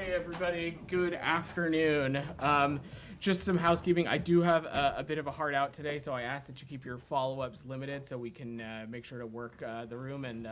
Hey everybody, good afternoon. Just some housekeeping. I do have a bit of a hard out today, so I ask that you keep your follow-ups limited so we can make sure to work the room and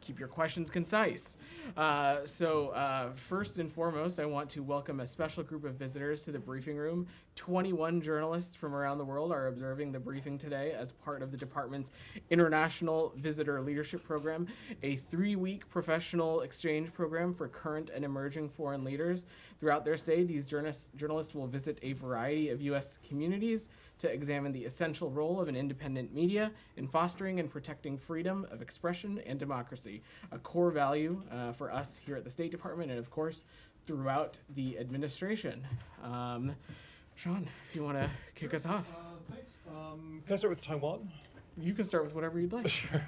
keep your questions concise. First and foremost, I want to welcome a special group of visitors to the briefing room. 21 journalists from around the world are observing the briefing today as part of the department's International Visitor Leadership Program, a 3-week professional exchange program for current and emerging foreign leaders. Throughout their stay, these journalists will visit a variety of U.S. communities to examine the essential role of an independent media in fostering and protecting freedom of expression and democracy, a core value for us here at the State Department and, of course, throughout the administration. Sean, if you want to kick us off. Thanks. Can I start with Taiwan? You can start with whatever you'd like. Sure.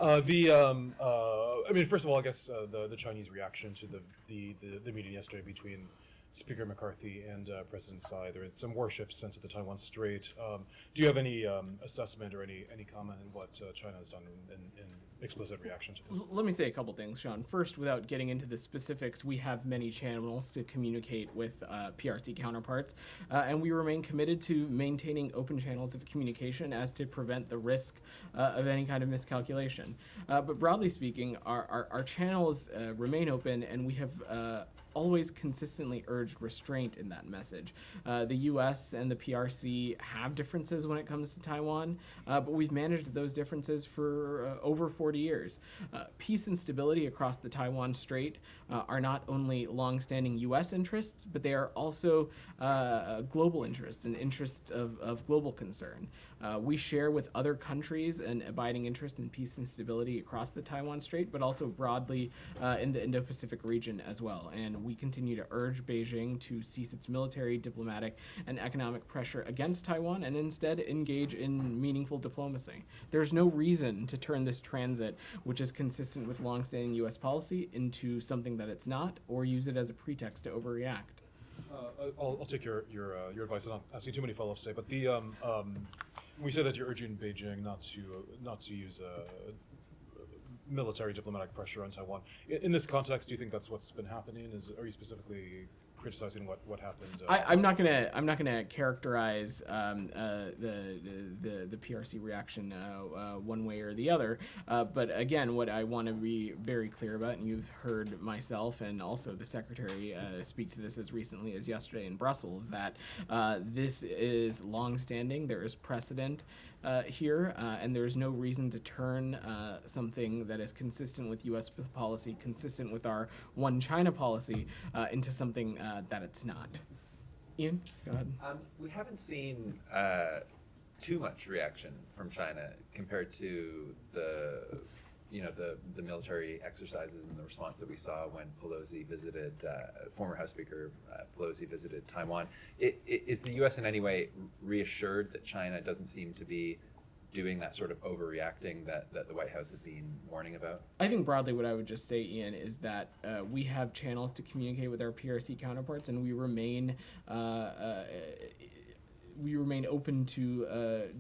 First of all, I guess the Chinese reaction to the meeting yesterday between Speaker McCarthy and President Tsai. There were some warships sent to the Taiwan Strait. Do you have any assessment or any comment on what China has done in explicit reaction to this? Let me say a couple things, Sean. First, without getting into the specifics, we have many channels to communicate with PRC counterparts, and we remain committed to maintaining open channels of communication as to prevent the risk of any kind of miscalculation. But broadly speaking, our channels remain open, and we have always consistently urged restraint in that message. The U.S. and the PRC have differences when it comes to Taiwan, but we've managed those differences for over 40 years. Peace and stability across the Taiwan Strait are not only long-standing U.S. interests, but they are also global interests and interests of global concern. We share with other countries an abiding interest in peace and stability across the Taiwan Strait, but also broadly in the Indo-Pacific region as well. And we continue to urge Beijing to cease its military, diplomatic, and economic pressure against Taiwan and instead engage in meaningful diplomacy. There's no reason to turn this transit, which is consistent with longstanding U.S. policy, into something that it's not, or use it as a pretext to overreact. I'll take your advice. I'm not asking too many follow-ups today, but we say that you're urging Beijing not to use military diplomatic pressure on Taiwan. In this context, do you think that's what's been happening? Are you specifically criticizing what happened? I'm not gonna characterize the PRC reaction one way or the other. But again, what I want to be very clear about, and you've heard myself and also the Secretary speak to this as recently as yesterday in Brussels, that this is longstanding. There is precedent here, and there is no reason to turn something that is consistent with U.S. policy, consistent with our One China policy, into something that it's not. Ian, go ahead. We haven't seen too much reaction from China compared to the military exercises and the response that we saw when Pelosi visited, former House Speaker Pelosi visited Taiwan. Is the U.S. in any way reassured that China doesn't seem to be doing that sort of overreacting that the White House had been warning about? I think broadly what I would just say, Ian, is that we have channels to communicate with our PRC counterparts, and we remain open to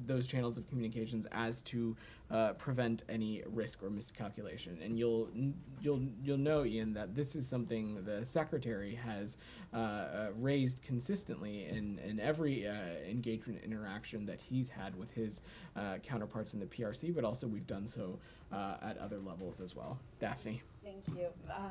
those channels of communications as to prevent any risk or miscalculation. And you'll know, Ian, that this is something the Secretary has raised consistently in every engagement interaction that he's had with his counterparts in the PRC, but also we've done so at other levels as well. Daphne. Thank you.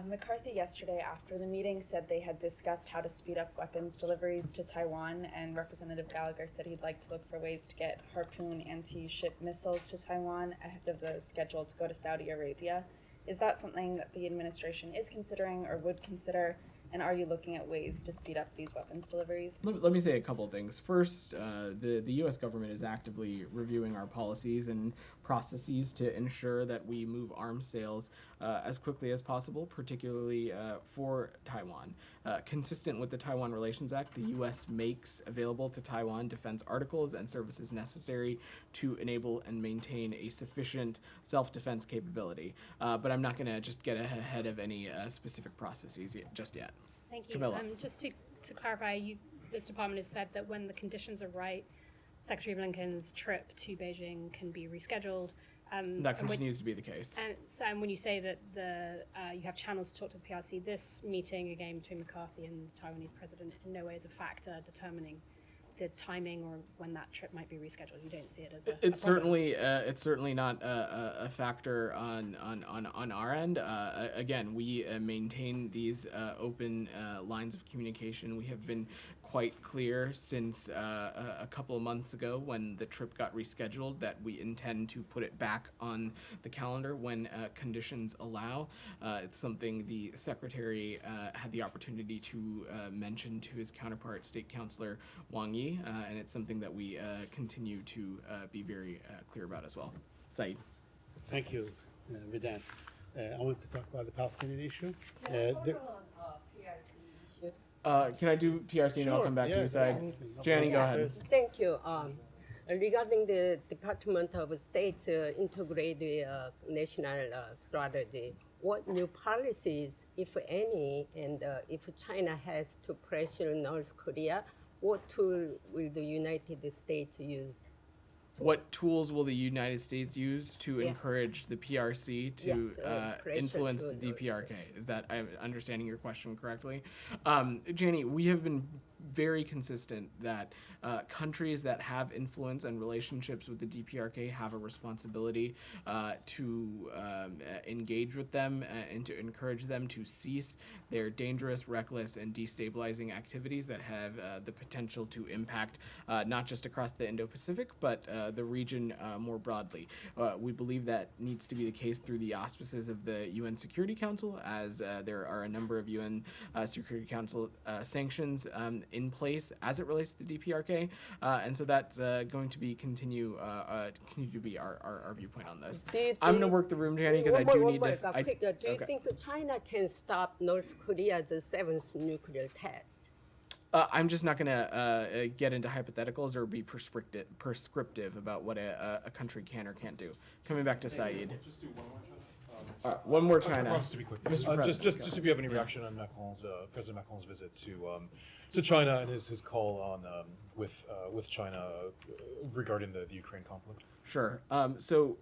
McCarthy yesterday after the meeting said they had discussed how to speed up weapons deliveries to Taiwan, and Representative Gallagher said he'd like to look for ways to get Harpoon anti-ship missiles to Taiwan ahead of the schedule to go to Saudi Arabia. Is that something that the administration is considering or would consider? And are you looking at ways to speed up these weapons deliveries? Let me say a couple of things. First, the U.S. government is actively reviewing our policies and processes to ensure that we move arms sales as quickly as possible, particularly for Taiwan. Consistent with the Taiwan Relations Act, the U.S. makes available to Taiwan defense articles and services necessary to enable and maintain a sufficient self-defense capability. But I'm not going to just get ahead of any specific processes just yet. Thank you. Camilla. Just to clarify, this department has said that when the conditions are right, Secretary Blinken's trip to Beijing can be rescheduled. That and when- continues to be the case. And so, and when you say that you have channels to talk to the PRC, this meeting again between McCarthy and the Taiwanese president in no way is a factor determining the timing or when that trip might be rescheduled. You don't see it as a It's problem. it's certainly not a factor on our end. Again, we maintain these open lines of communication. We have been quite clear since a couple of months ago when the trip got rescheduled that we intend to put it back on the calendar when conditions allow. It's something the secretary had the opportunity to mention to his counterpart, State Councilor Wang Yi, and it's something that we continue to be very clear about as well. Saeed. Thank you, Vedant. I want to talk about the Palestinian issue. Can I do PRC and I'll come back to you, Saeed? absolutely. No Jani, go problem. ahead. Thank you. Regarding the Department of State integrated national strategy, what new policies, if any, and if China has to pressure North Korea, what tool will the United States use? What tools will the United States use to Yeah. encourage the PRC to Yes, pressure influence to the North DPRK? Is that I'm understanding your question correctly? Janie, we have been very consistent that countries that have influence and relationships with the DPRK have a responsibility to engage with them and to encourage them to cease their dangerous, reckless, and destabilizing activities that have the potential to impact not just across the Indo-Pacific, but the region more broadly. We believe that needs to be the case through the auspices of the UN Security Council, as there are a number of UN Security Council sanctions in place as it relates to the DPRK, and so that's going to be continue to be our viewpoint on this. Do you I'm going to think- work the room, Janie, because I One do more, need one to. more, quick, do you okay. think China can stop North Korea's seventh nuclear test? I'm just not going to get into hypotheticals or be prescriptive about what a country can or can't do. Coming back to Saeed. Just do one more, China. One more I China. promise to be quick. Mr. Just President, just if you have any reaction on Macron's President Macron's visit to China and his call on with China regarding the Ukraine conflict. Sure. So,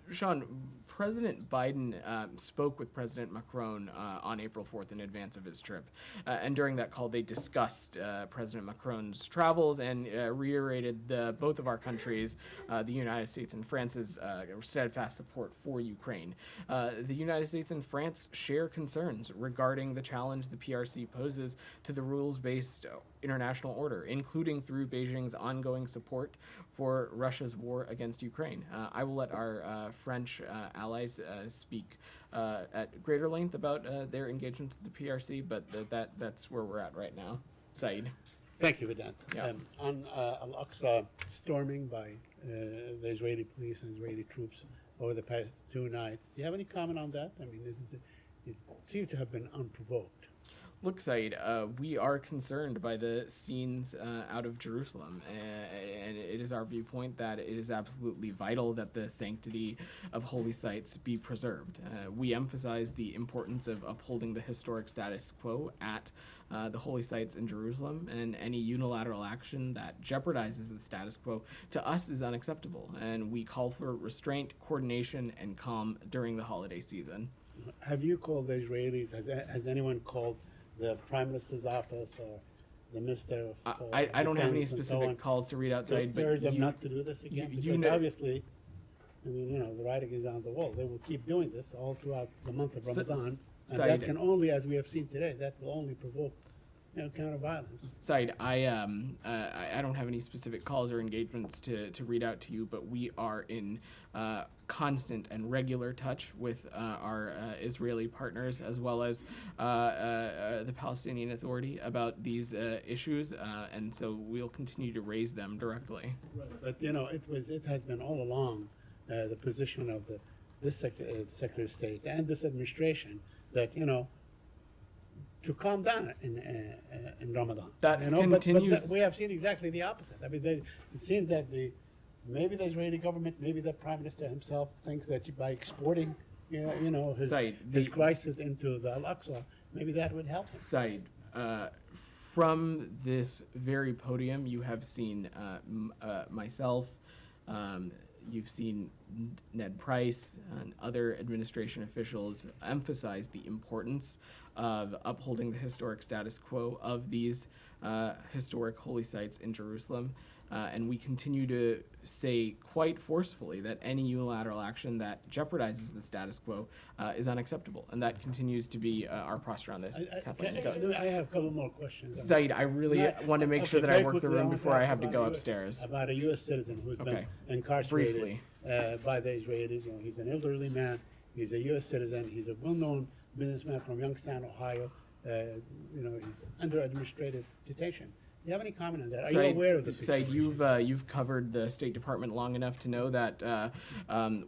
Sean, President Biden spoke with President Macron on April 4th in advance of his trip. And during that call, they discussed President Macron's travels and reiterated both of our countries, the United States and France's steadfast support for Ukraine. The United States and France share concerns regarding the challenge the PRC poses to the rules-based international order, including through Beijing's ongoing support for Russia's war against Ukraine. I will let our French allies speak at greater length about their engagement with the PRC, but that's where we're at right now. Saeed. Thank you, Vedant. Yeah. On Al-Aqsa storming by the Israeli police and Israeli troops over the past 2 nights, do you have any comment on that? I mean, it seems to have been unprovoked. Look, Saeed, we are concerned by the scenes out of Jerusalem, and it is our viewpoint that it is absolutely vital that the sanctity of holy sites be preserved. We emphasize the importance of upholding the historic status quo at the holy sites in Jerusalem, and any unilateral action that jeopardizes the status quo to us is unacceptable, and we call for restraint, coordination, and calm during the holiday season. Have you called the Israelis? Has anyone called the Prime Minister's office or the Minister of I don't have any Defense and so specific on calls to read to outside, but urge them you, not to do this again? you Because know- obviously, I mean, the writing is on the wall. They will keep doing this all throughout the month of Ramadan. And Saeed. that can only, as we have seen today, that will only provoke, counter violence. Saeed, I don't have any specific calls or engagements to read out to you, but we are in constant and regular touch with our Israeli partners as well as the Palestinian Authority about these issues, and so we'll continue to raise them directly. But it has been all along the position of this Secretary of State and this administration that to calm down in Ramadan. That but continues- we have seen exactly the opposite. I mean, it seems that maybe the Israeli government, maybe the Prime Minister himself thinks that by exporting, Saeed, his crisis into the Al-Aqsa, maybe that would help him. Saeed, from this very podium, you have seen myself, you've seen Ned Price and other administration officials emphasized the importance of upholding the historic status quo of these historic holy sites in Jerusalem. And we continue to say quite forcefully that any unilateral action that jeopardizes the status quo is unacceptable. And that continues to be our posture on this. Kathleen, go. I have a couple more questions. Saeed, I really want to make sure that I very work the quickly, room want before I ask have to about go a U.S. upstairs. About a U.S. citizen who's been Okay. incarcerated Briefly. by the Israelis. You know, he's an elderly man. He's a U.S. citizen. He's a well-known businessman from Youngstown, Ohio. You know, he's under administrative detention. Do you have any comment on that? Are you aware of the Said situation? you've covered the State Department long enough to know that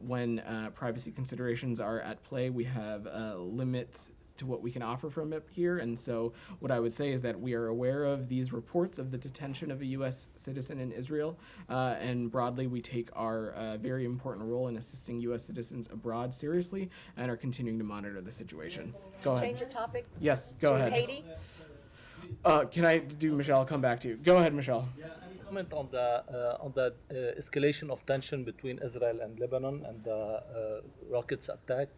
when privacy considerations are at play, we have limits to what we can offer from it here. And so what I would say is that we are aware of these reports of the detention of a U.S. citizen in Israel, and broadly we take our very important role in assisting U.S. citizens abroad seriously and are continuing to monitor the situation. Go ahead. Change the topic Yes, go to ahead. Haiti. Can I do Michelle? I'll come back to you. Go ahead, Michelle. Any comment on the escalation of tension between Israel and Lebanon and the rockets attack?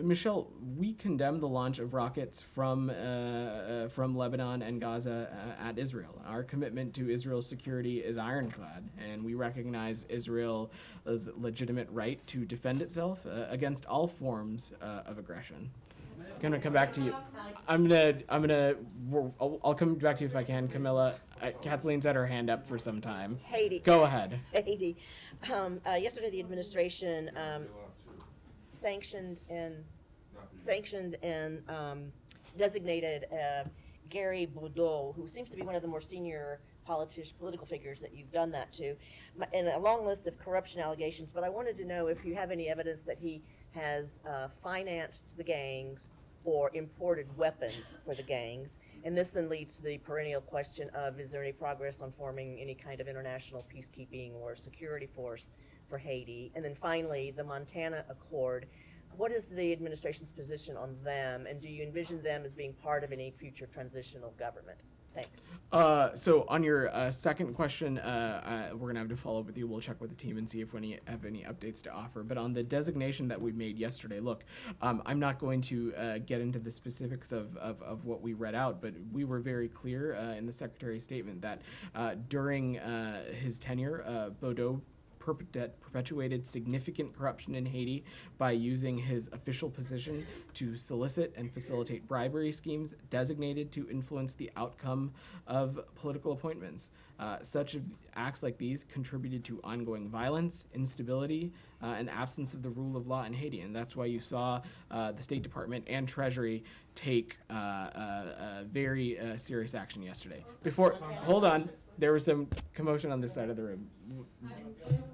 Michelle, we condemn the launch of rockets from Lebanon and Gaza at Israel. Our commitment to Israel's security is ironclad, and we recognize Israel's legitimate right to defend itself against all forms of aggression. Gonna come back to you. I'll come back to you if I can, Camilla. Kathleen's had her hand up for some time. Haiti. Go ahead. Haiti. Yesterday, the administration sanctioned and designated Gary Boudreaux, who seems to be one of the more senior political figures that you've done that to, and a long list of corruption allegations. But I wanted to know if you have any evidence that he has financed the gangs or imported weapons for the gangs. And this then leads to the perennial question of, is there any progress on forming any kind of international peacekeeping or security force for Haiti? And then finally, the Montana Accord. What is the administration's position on them, and do you envision them as being part of any future transitional government? Thanks. So on your second question, we're gonna have to follow up with you. We'll check with the team and see if we have any updates to offer. But on the designation that we made yesterday, look, I'm not going to get into the specifics of what we read out, but we were very clear in the Secretary's statement that during his tenure, Boudreaux perpetuated significant corruption in Haiti by using his official position to solicit and facilitate bribery schemes designated to influence the outcome of political appointments. Such acts like these contributed to ongoing violence, instability, and absence of the rule of law in Haiti. And that's why you saw the State Department and Treasury take very serious action yesterday. Hold on, there was some commotion on this side of the room.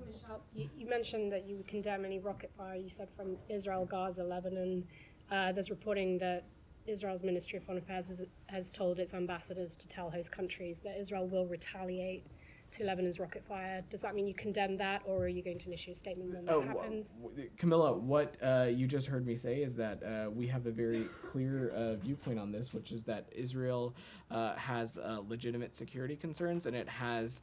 Michelle, you mentioned that you would condemn any rocket fire, you said, from Israel, Gaza, Lebanon. There's reporting that Israel's Ministry of Foreign Affairs has told its ambassadors to tell host countries that Israel will retaliate to Lebanon's rocket fire. Does that mean you condemn that, or are you going to initiate a statement when that happens? Camilla, what you just heard me say is that we have a very clear viewpoint on this, which is that Israel has legitimate security concerns, and it has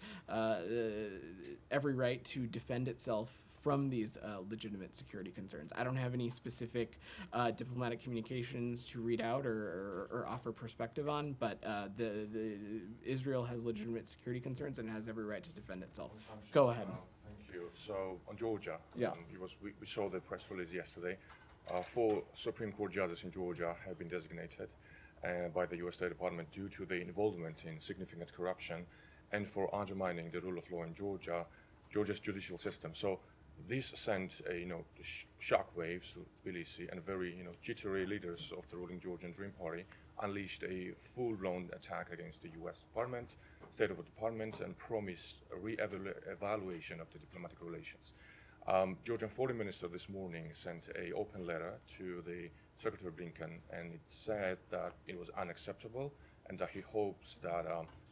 every right to defend itself from these legitimate security concerns. I don't have any specific diplomatic communications to read out or offer perspective on, but the Israel has legitimate security concerns and has every right to defend itself. Go ahead. Thank you. So on Georgia, Yeah. we saw the press release yesterday. 4 Supreme Court judges in Georgia have been designated by the U.S. State Department due to their involvement in significant corruption and for undermining the rule of law in Georgia's judicial system. So this sent shockwaves to Tbilisi, and very jittery leaders of the ruling Georgian Dream Party unleashed a full-blown attack against the U.S. Department, State Department, and promised a re-evaluation of the diplomatic relations. Georgian Foreign Minister this morning sent an open letter to the Secretary Blinken, and it said that it was unacceptable and that he hopes that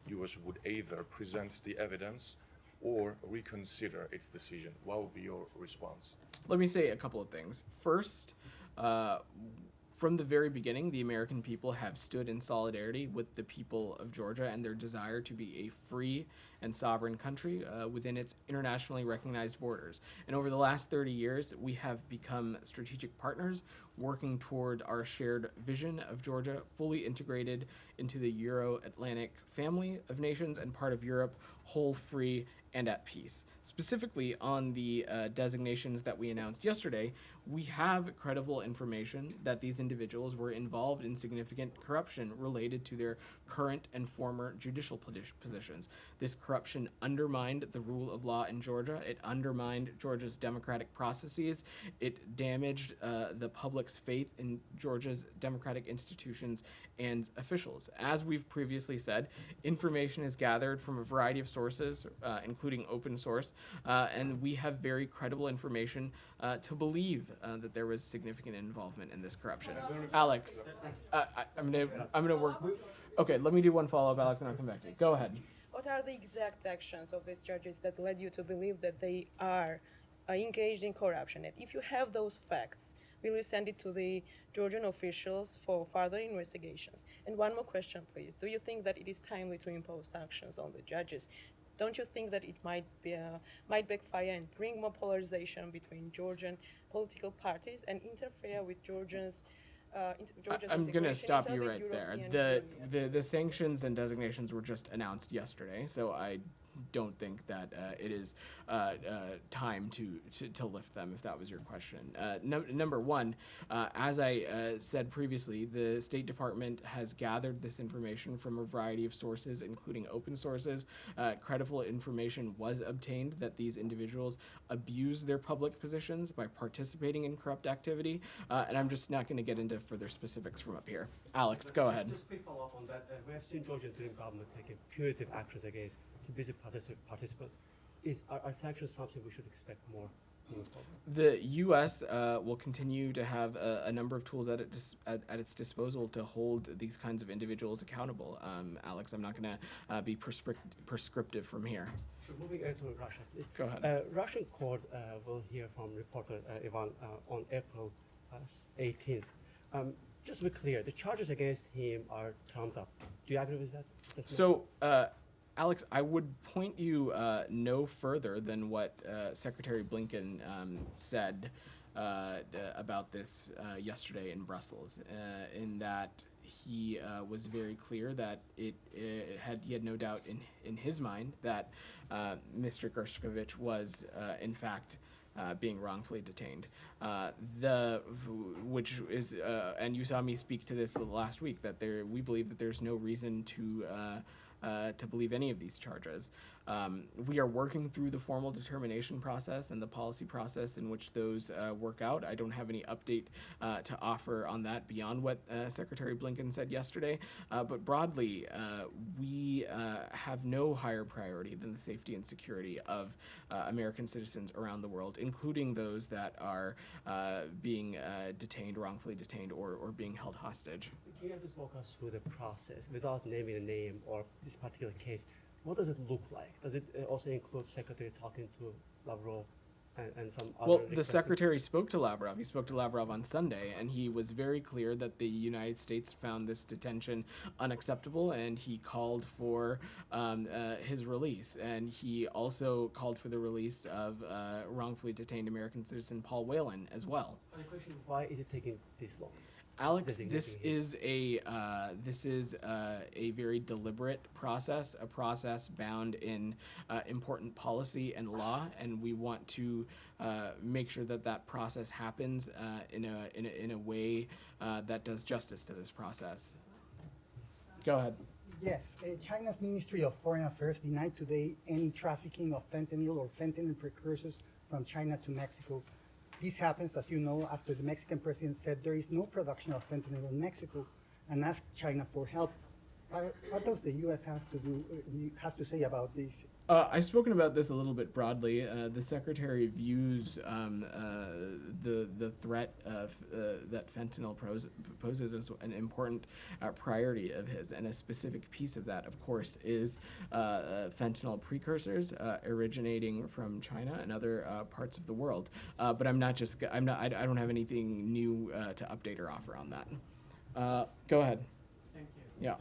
U.S. would either present the evidence or reconsider its decision. What would be your response? Let me say a couple of things. First, from the very beginning, the American people have stood in solidarity with the people of Georgia and their desire to be a free and sovereign country within its internationally recognized borders. And over the last 30 years, we have become strategic partners working toward our shared vision of Georgia fully integrated into the Euro-Atlantic family of nations and part of Europe, whole, free, and at peace. Specifically on the designations that we announced yesterday, we have credible information that these individuals were involved in significant corruption related to their current and former judicial positions. This corruption undermined the rule of law in Georgia. It undermined Georgia's democratic processes. It damaged the public's faith in Georgia's democratic institutions and officials. As we've previously said, information is gathered from a variety of sources, including open source, and we have very credible information to believe that there was significant involvement in this corruption. Alex, I'm gonna work. Okay, let me do one follow-up, Alex, and I'll come back to you. Go ahead. What are the exact actions of these judges that led you to believe that they are engaged in corruption? And if you have those facts, will you send it to the Georgian officials for further investigations? And one more question, please. Do you think that it is timely to impose sanctions on the judges? Don't you think that it might backfire and bring more polarization between Georgian political parties and interfere with Georgia's I'm going to integration stop into you the right there. European The sanctions and designations were just announced yesterday, so I don't think that it is time to lift them, if that was your question. Number one, as I said previously, the State Department has gathered this information from a variety of sources, including open sources. Credible information was obtained that these individuals abused their public positions by participating in corrupt activity, and I'm just not going to get into further specifics from up here. Alex, go ahead. Just a quick follow-up on that. We have seen Georgian interim government taking punitive actions against visit participants. Are sanctions something we should expect more moving forward? The U.S. Will continue to have a number of tools at its disposal to hold these kinds of individuals accountable. Alex, I'm not going to be prescriptive from here. Sure, moving to Russia, please. Go ahead. Russian court will hear from reporter Ivan on April 18th. Just to be clear, the charges against him are trumped up. Do you agree with that? So, Alex, I would point you no further than what Secretary Blinken said about this yesterday in Brussels, in that he was very clear that he had no doubt in his mind that Mr. Gershkovich was in fact being wrongfully detained. Which is, and you saw me speak to this last week, that we believe that there's no reason to believe any of these charges. We are working through the formal determination process and the policy process in which those work out. I don't have any update to offer on that beyond what Secretary Blinken said yesterday. But broadly, we have no higher priority than the safety and security of American citizens around the world, including those that are being wrongfully detained, or being held hostage. Can you just walk us through the process without naming a name or this particular case? What does it look like? Does it also include Secretary talking to Lavrov and some other? Well, the Secretary spoke to Lavrov. He spoke to Lavrov on Sunday, and he was very clear that the United States found this detention unacceptable, and he called for his release. And he also called for the release of wrongfully detained American citizen Paul Whelan as well. And the question: why is it taking this long? Alex, this is a very deliberate process, a process bound in important policy and law, and we want to make sure that process happens in a way that does justice to this process. Go ahead. Yes, China's Ministry of Foreign Affairs denied today any trafficking of fentanyl or fentanyl precursors from China to Mexico. This happens, as you know, after the Mexican president said there is no production of fentanyl in Mexico and asked China for help. What does the U.S. has to say about this? I've spoken about this a little bit broadly. The Secretary views the threat of, that fentanyl poses as an important priority of his, and a specific piece of that, of course, is fentanyl precursors originating from China and other parts of the world. But I don't have anything new to update or offer on that. Go ahead. Thank you. Yeah.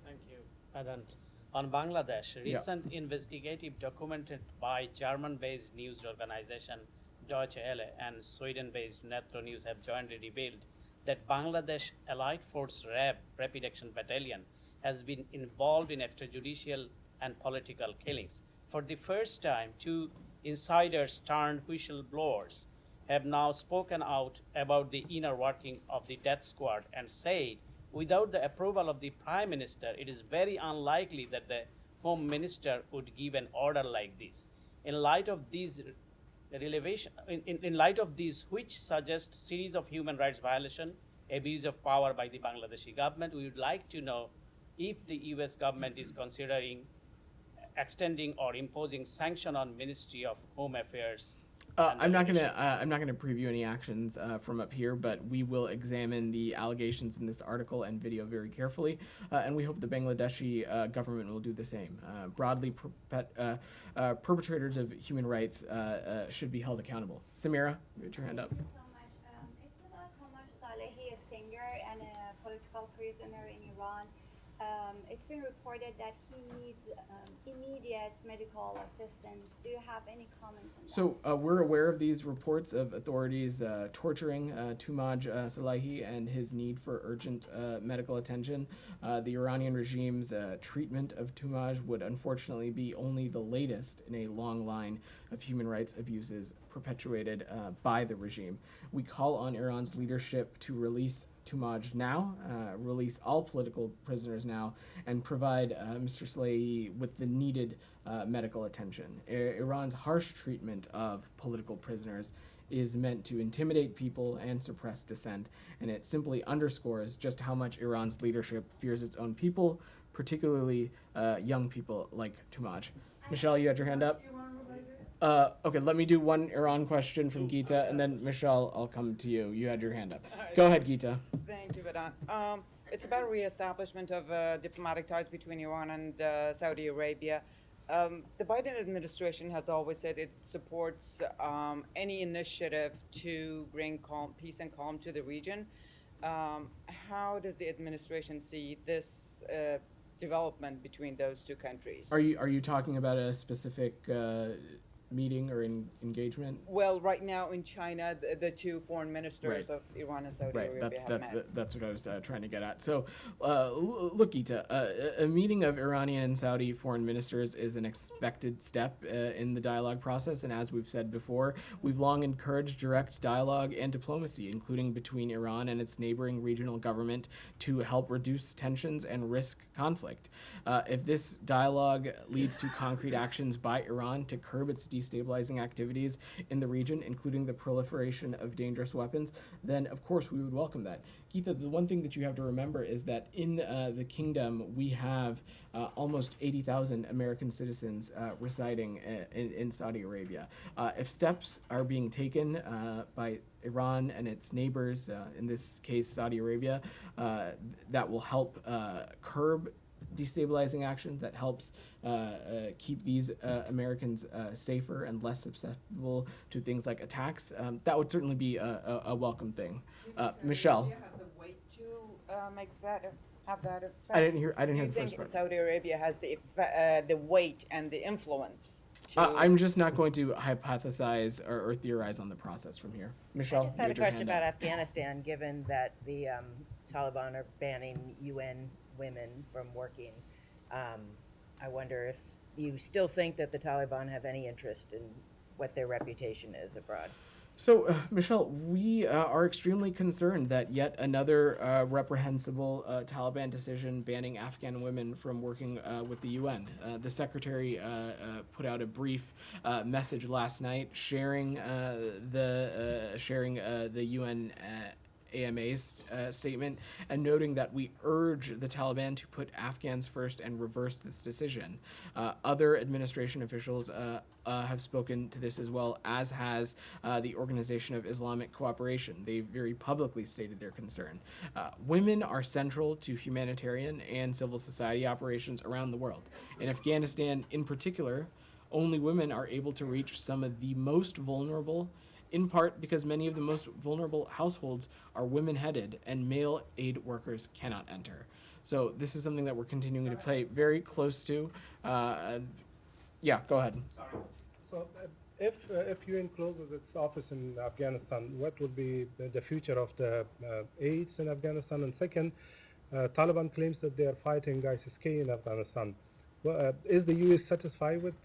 Thank you. And on Bangladesh, Yeah. recent investigative documented by German-based news organization Deutsche Welle and Sweden-based Netro News have jointly revealed that Bangladesh Allied Force RAB, Rapid Action Battalion, has been involved in extrajudicial and political killings. For the first time, two insiders turned whistleblowers have now spoken out about the inner working of the death squad and said, without the approval of the Prime Minister, it is very unlikely that the Home Minister would give an order like this. In light of these in light of these, which suggest series of human rights violation, abuse of power by the Bangladeshi government, we would like to know if the US government is considering extending or imposing sanction on Ministry of Home Affairs. I'm not gonna preview any actions from up here, but we will examine the allegations in this article and video very carefully, and we hope the Bangladeshi government will do the same. Broadly, perpetrators of human rights should be held accountable. Samira, put your hand up. Thank you so much. It's about Tomaj Salehi, a singer and a political prisoner in Iran. It's been reported that he needs immediate medical assistance. Do you have any comments on that? So we're aware of these reports of authorities torturing Tomaj Salehi and his need for urgent medical attention. The Iranian regime's treatment of Tomaj would unfortunately be only the latest in a long line of human rights abuses perpetuated by the regime. We call on Iran's leadership to release Tomaj now, release all political prisoners now, and provide Mr. Salehi with the needed medical attention. Iran's harsh treatment of political prisoners is meant to intimidate people and suppress dissent, and it simply underscores just how much Iran's leadership fears its own people, particularly young people like Tomaj. Michelle, you had your hand up? Okay, let me do one Iran question from Geeta, and then Michelle, I'll come to you. You had your hand up. Go ahead, Geeta. Thank you, Vedant. It's about reestablishment of diplomatic ties between Iran and Saudi Arabia. The Biden administration has always said it supports any initiative to bring peace and calm to the region. How does the administration see this development between those two countries? Are you talking about a specific meeting or engagement? Well, right now in China, the two foreign ministers Right. of Iran and Saudi Right, Arabia have met. that's what I was trying to get at. So, look, Geeta, a meeting of Iranian and Saudi foreign ministers is an expected step in the dialogue process, and as we've said before, we've long encouraged direct dialogue and diplomacy, including between Iran and its neighboring regional government, to help reduce tensions and risk conflict. If this dialogue leads to concrete actions by Iran to curb its destabilizing activities in the region, including the proliferation of dangerous weapons, then of course we would welcome that. Geeta, the one thing that you have to remember is that in the kingdom we have almost 80,000 American citizens residing in Saudi Arabia. If steps are being taken by Iran and its neighbors, in this case Saudi Arabia, that will help curb destabilizing action, that helps keep these Americans safer and less susceptible to things like attacks, that would certainly be a welcome thing. Michelle. Has the weight to make that have that effect? I didn't hear the Do you first think part. Saudi Arabia has the weight and the influence to? I'm just not going to hypothesize or theorize on the process from here. Michelle, I just you had a had your question hand about up. Afghanistan, given that the Taliban are banning UN women from working. I wonder if you still think that the Taliban have any interest in what their reputation is abroad. So, Michelle, we are extremely concerned that yet another reprehensible Taliban decision banning Afghan women from working with the UN. The secretary put out a brief message last night sharing the UN AMA's statement and noting that we urge the Taliban to put Afghans first and reverse this decision. Other administration officials have spoken to this as well, as has the Organization of Islamic Cooperation. They very publicly stated their concern. Women are central to humanitarian and civil society operations around the world. In Afghanistan in particular, only women are able to reach some of the most vulnerable, in part because many of the most vulnerable households are women-headed and male aid workers cannot enter. So this is something that we're continuing to pay very close to. Yeah, go ahead. So, if UN closes its office in Afghanistan, what will be the future of the aids in Afghanistan? And second, Taliban claims that they are fighting ISIS-K in Afghanistan. Well, is the U.S. satisfied with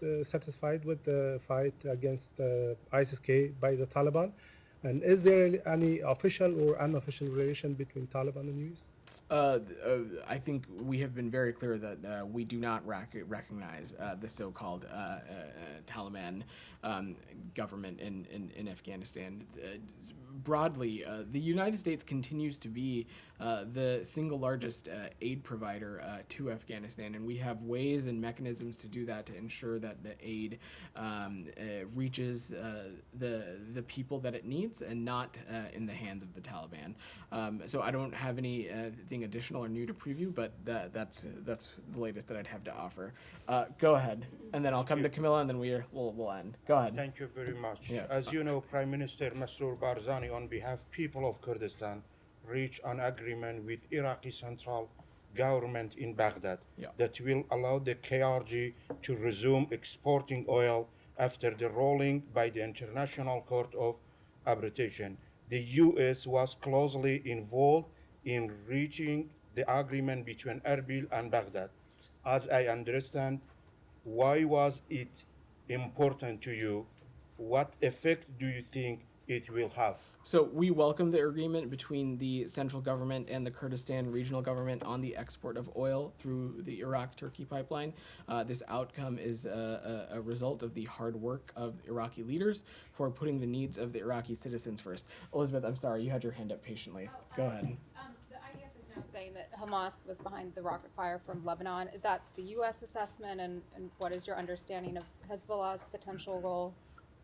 the fight against ISIS-K by the Taliban? And is there any official or unofficial relation between Taliban and U.S.? I think we have been very clear that we do not recognize the so-called Taliban government in Afghanistan. Broadly, the United States continues to be the single largest aid provider to Afghanistan, and we have ways and mechanisms to do that to ensure that the aid reaches the people that it needs and not in the hands of the Taliban. So I don't have anything additional or new to preview, but that's the latest that I'd have to offer. Go ahead, and then I'll come to Camilla, and then we'll end. Go ahead. Thank you very much. Yeah. As you know, Prime Minister Masroor Barzani, on behalf of people of Kurdistan, reached an agreement with Iraqi central government in Baghdad that will allow the KRG to resume exporting oil after the ruling by the International Court of Arbitration. The U.S. was closely involved in reaching the agreement between Erbil and Baghdad. As I understand, why was it important to you? What effect do you think it will have? So we welcome the agreement between the central government and the Kurdistan regional government on the export of oil through the Iraq-Turkey pipeline. This outcome is a result of the hard work of Iraqi leaders who are putting the needs of the Iraqi citizens first. Elizabeth, I'm sorry, you had your hand up patiently. Go ahead. The IDF is now saying that Hamas was behind the rocket fire from Lebanon. Is that the U.S. assessment, and what is your understanding of Hezbollah's potential role?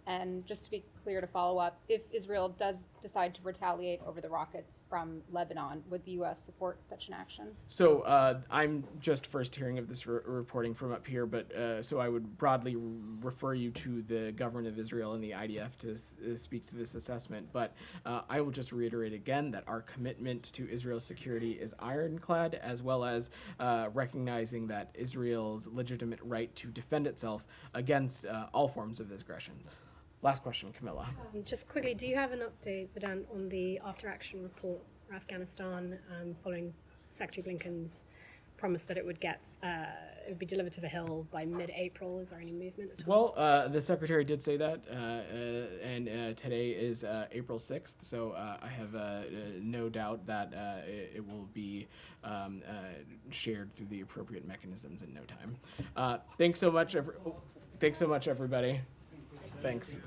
And just to be clear, to follow up, if Israel does decide to retaliate over the rockets from Lebanon, would the U.S. support such an action? So I'm just first hearing of this reporting from up here, but so I would broadly refer you to the government of Israel and the IDF to speak to this assessment. But I will just reiterate again that our commitment to Israel's security is ironclad, as well as recognizing that Israel's legitimate right to defend itself against all forms of aggression. Last question, Camilla. Just quickly, do you have an update, Vedant, on the after-action report for Afghanistan following Secretary Blinken's promise that it would be delivered to the Hill by mid-April? Is there any movement at all? Well, the Secretary did say that, and today is April 6th, so I have no doubt that it will be shared through the appropriate mechanisms in no time. Thanks so much, everybody. Thanks.